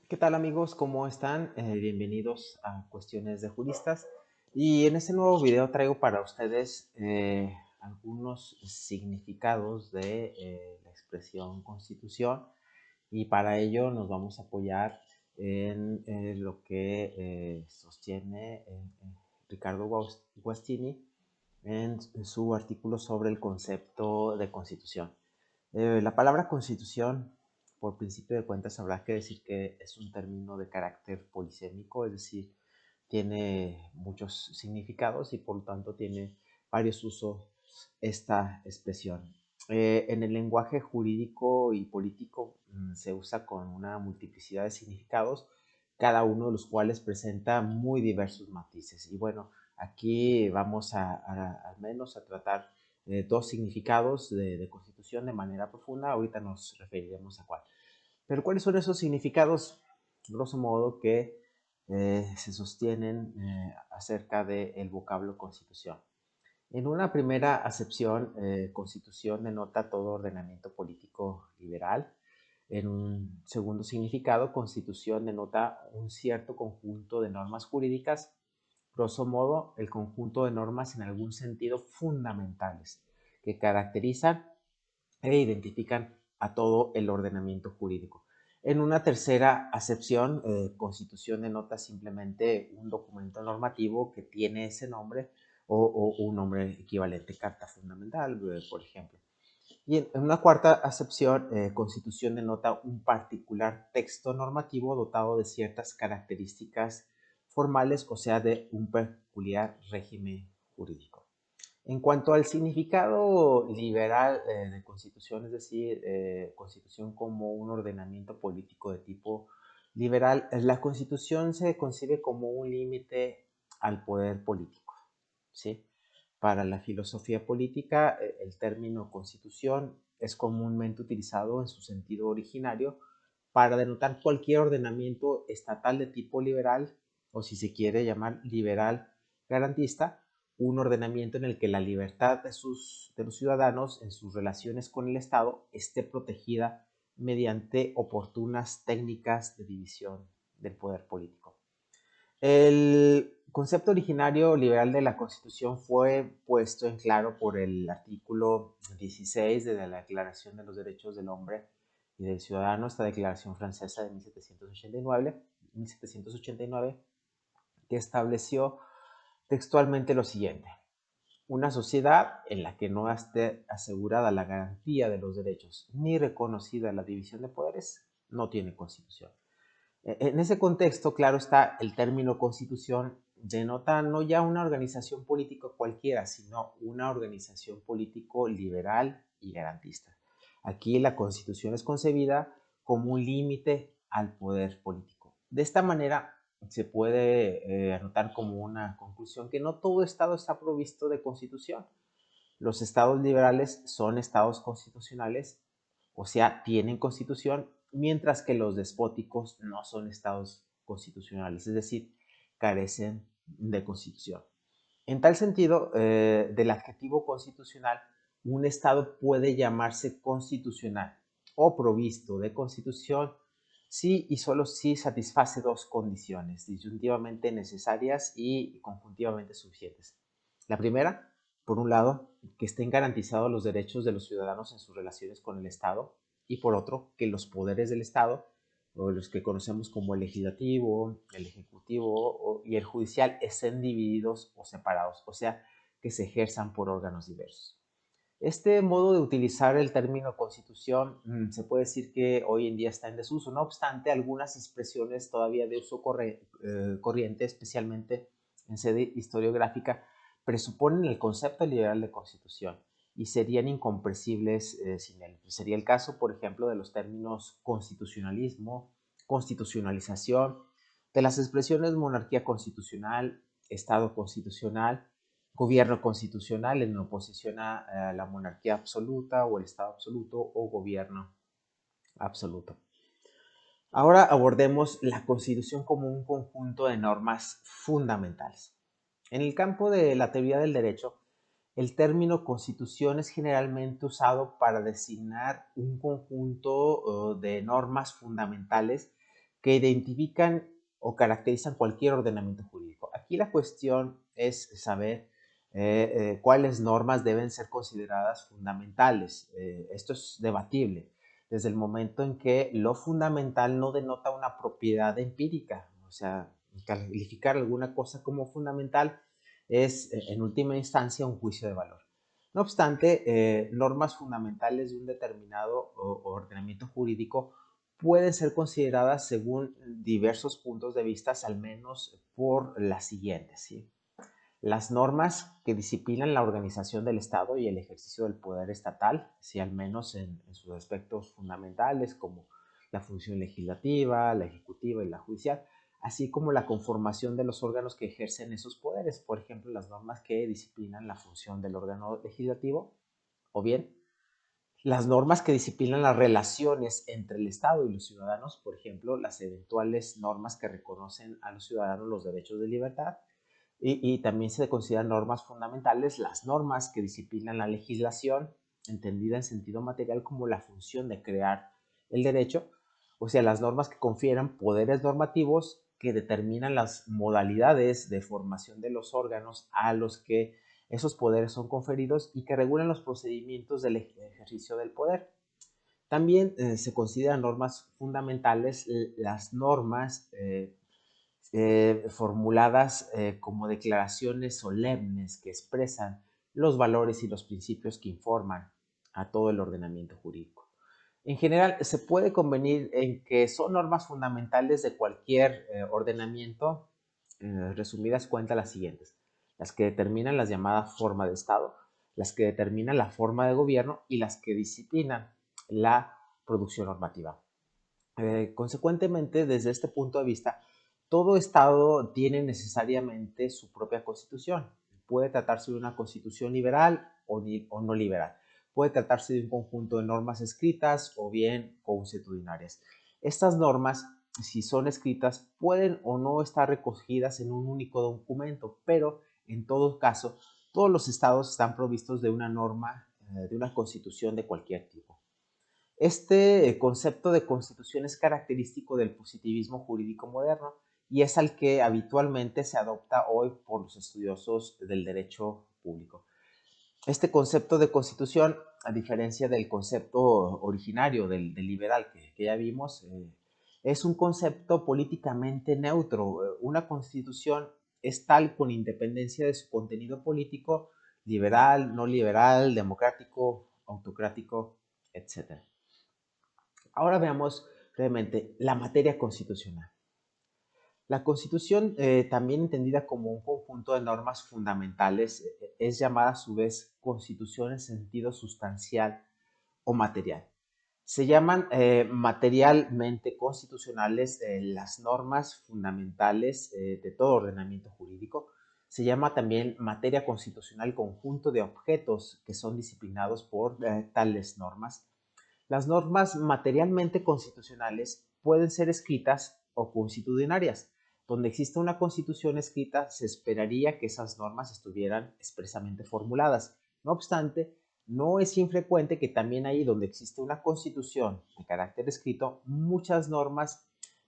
¿Qué tal amigos? ¿Cómo están? Bienvenidos a Cuestiones de Juristas. Y en este nuevo video traigo para ustedes algunos significados de la expresión constitución y para ello nos vamos a apoyar en lo que sostiene Ricardo Guastini en su artículo sobre el concepto de constitución. La palabra constitución, por principio de cuentas, habrá que decir que es un término de carácter polisémico, es decir, tiene muchos significados y por lo tanto tiene varios usos esta expresión. En el lenguaje jurídico y político se usa con una multiplicidad de significados, cada uno de los cuales presenta muy diversos matices. Y bueno, aquí vamos al menos a tratar dos significados de constitución de manera profunda. Ahorita nos referiremos a cuál. Pero ¿cuáles son esos significados, grosso modo, que se sostienen acerca del vocablo constitución? En una primera acepción, constitución denota todo ordenamiento político liberal. En un segundo significado, constitución denota un cierto conjunto de normas jurídicas, grosso modo, el conjunto de normas en algún sentido fundamentales que caracterizan e identifican a todo el ordenamiento jurídico. En una tercera acepción, constitución denota simplemente un documento normativo que tiene ese nombre o un nombre equivalente, carta fundamental, por ejemplo. Y en una cuarta acepción, constitución denota un particular texto normativo dotado de ciertas características formales, o sea, de un peculiar régimen jurídico. En cuanto al significado liberal de constitución, es decir, constitución como un ordenamiento político de tipo liberal, la constitución se concibe como un límite al poder político, ¿sí? Para la filosofía política, el término constitución es comúnmente utilizado en su sentido originario para denotar cualquier ordenamiento estatal de tipo liberal, o si se quiere llamar liberal garantista, un ordenamiento en el que la libertad de los ciudadanos en sus relaciones con el Estado esté protegida mediante oportunas técnicas de división del poder político. El concepto originario liberal de la Constitución fue puesto en claro por el artículo 16 de la Declaración de los Derechos del Hombre y del Ciudadano, esta declaración francesa de 1789, que estableció textualmente lo siguiente: una sociedad en la que no esté asegurada la garantía de los derechos ni reconocida la división de poderes no tiene constitución. En ese contexto, claro está, el término constitución denota no ya una organización política cualquiera, sino una organización político liberal y garantista. Aquí la constitución es concebida como un límite al poder político. De esta manera se puede anotar como una conclusión que no todo estado está provisto de constitución. Los estados liberales son estados constitucionales, o sea, tienen constitución, mientras que los despóticos no son estados constitucionales, es decir, carecen de constitución. En tal sentido, del adjetivo constitucional, un estado puede llamarse constitucional o provisto de constitución si y solo si satisface dos condiciones disyuntivamente necesarias y conjuntivamente suficientes. La primera, por un lado, que estén garantizados los derechos de los ciudadanos en sus relaciones con el Estado, y por otro, que los poderes del Estado, o los que conocemos como el legislativo, el ejecutivo y el judicial, estén divididos o separados, o sea, que se ejerzan por órganos diversos. Este modo de utilizar el término constitución se puede decir que hoy en día está en desuso. No obstante, algunas expresiones todavía de uso corriente, especialmente en sede historiográfica, presuponen el concepto liberal de constitución y serían incomprensibles sin él. Sería el caso, por ejemplo, de los términos constitucionalismo, constitucionalización, de las expresiones monarquía constitucional, Estado constitucional, gobierno constitucional en oposición a la monarquía absoluta o el Estado absoluto o gobierno absoluto. Ahora abordemos la Constitución como un conjunto de normas fundamentales. En el campo de la teoría del derecho, el término constitución es generalmente usado para designar un conjunto de normas fundamentales que identifican o caracterizan cualquier ordenamiento jurídico. Aquí la cuestión es saber cuáles normas deben ser consideradas fundamentales. Esto es debatible desde el momento en que lo fundamental no denota una propiedad empírica. O sea, calificar alguna cosa como fundamental es, en última instancia, un juicio de valor. No obstante, normas fundamentales de un determinado ordenamiento jurídico pueden ser consideradas según diversos puntos de vista, al menos por las siguientes, ¿sí? Las normas que disciplinan la organización del Estado y el ejercicio del poder estatal, si al menos en sus aspectos fundamentales como la función legislativa, la ejecutiva y la judicial, así como la conformación de los órganos que ejercen esos poderes, por ejemplo, las normas que disciplinan la función del órgano legislativo, o bien las normas que disciplinan las relaciones entre el Estado y los ciudadanos, por ejemplo, las eventuales normas que reconocen a los ciudadanos los derechos de libertad, y también se consideran normas fundamentales las normas que disciplinan la legislación, entendida en sentido material como la función de crear el derecho, o sea, las normas que confieran poderes normativos que determinan las modalidades de formación de los órganos a los que esos poderes son conferidos y que regulan los procedimientos del ejercicio del poder. También se consideran normas fundamentales las normas formuladas como declaraciones solemnes que expresan los valores y los principios que informan a todo el ordenamiento jurídico. En general, se puede convenir en que son normas fundamentales de cualquier ordenamiento, resumidas cuentas las siguientes: las que determinan la llamada forma de Estado, las que determinan la forma de gobierno y las que disciplinan la producción normativa. Consecuentemente, desde este punto de vista, todo Estado tiene necesariamente su propia constitución. Puede tratarse de una constitución liberal o no liberal. Puede tratarse de un conjunto de normas escritas o bien consuetudinarias. Estas normas, si son escritas, pueden o no estar recogidas en un único documento, pero en todo caso, todos los estados están provistos de una norma, de una constitución de cualquier tipo. Este concepto de constitución es característico del positivismo jurídico moderno y es al que habitualmente se adopta hoy por los estudiosos del derecho público. Este concepto de constitución, a diferencia del concepto originario del liberal que ya vimos, es un concepto políticamente neutro. Una constitución es tal con independencia de su contenido político, liberal, no liberal, democrático, autocrático, etc. Ahora veamos brevemente la materia constitucional. La Constitución, también entendida como un conjunto de normas fundamentales, es llamada a su vez Constitución en sentido sustancial o material. Se llaman materialmente constitucionales las normas fundamentales de todo ordenamiento jurídico. Se llama también materia constitucional conjunto de objetos que son disciplinados por tales normas. Las normas materialmente constitucionales pueden ser escritas o consuetudinarias. Donde existe una constitución escrita, se esperaría que esas normas estuvieran expresamente formuladas. No obstante, no es infrecuente que también ahí donde existe una constitución de carácter escrito, muchas normas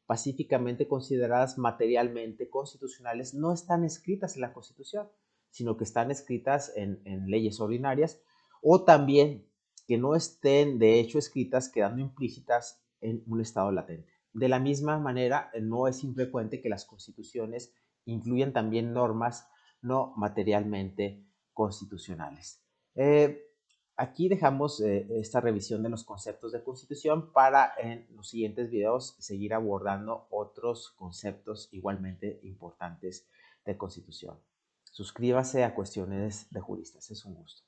pacíficamente consideradas materialmente constitucionales no están escritas en la Constitución, sino que están escritas en leyes ordinarias, o también que no estén de hecho escritas quedando implícitas en un estado latente. De la misma manera, no es infrecuente que las constituciones incluyan también normas no materialmente constitucionales. Aquí dejamos esta revisión de los conceptos de constitución para en los siguientes videos seguir abordando otros conceptos igualmente importantes de constitución. Suscríbase a Cuestiones de Juristas. Es un gusto.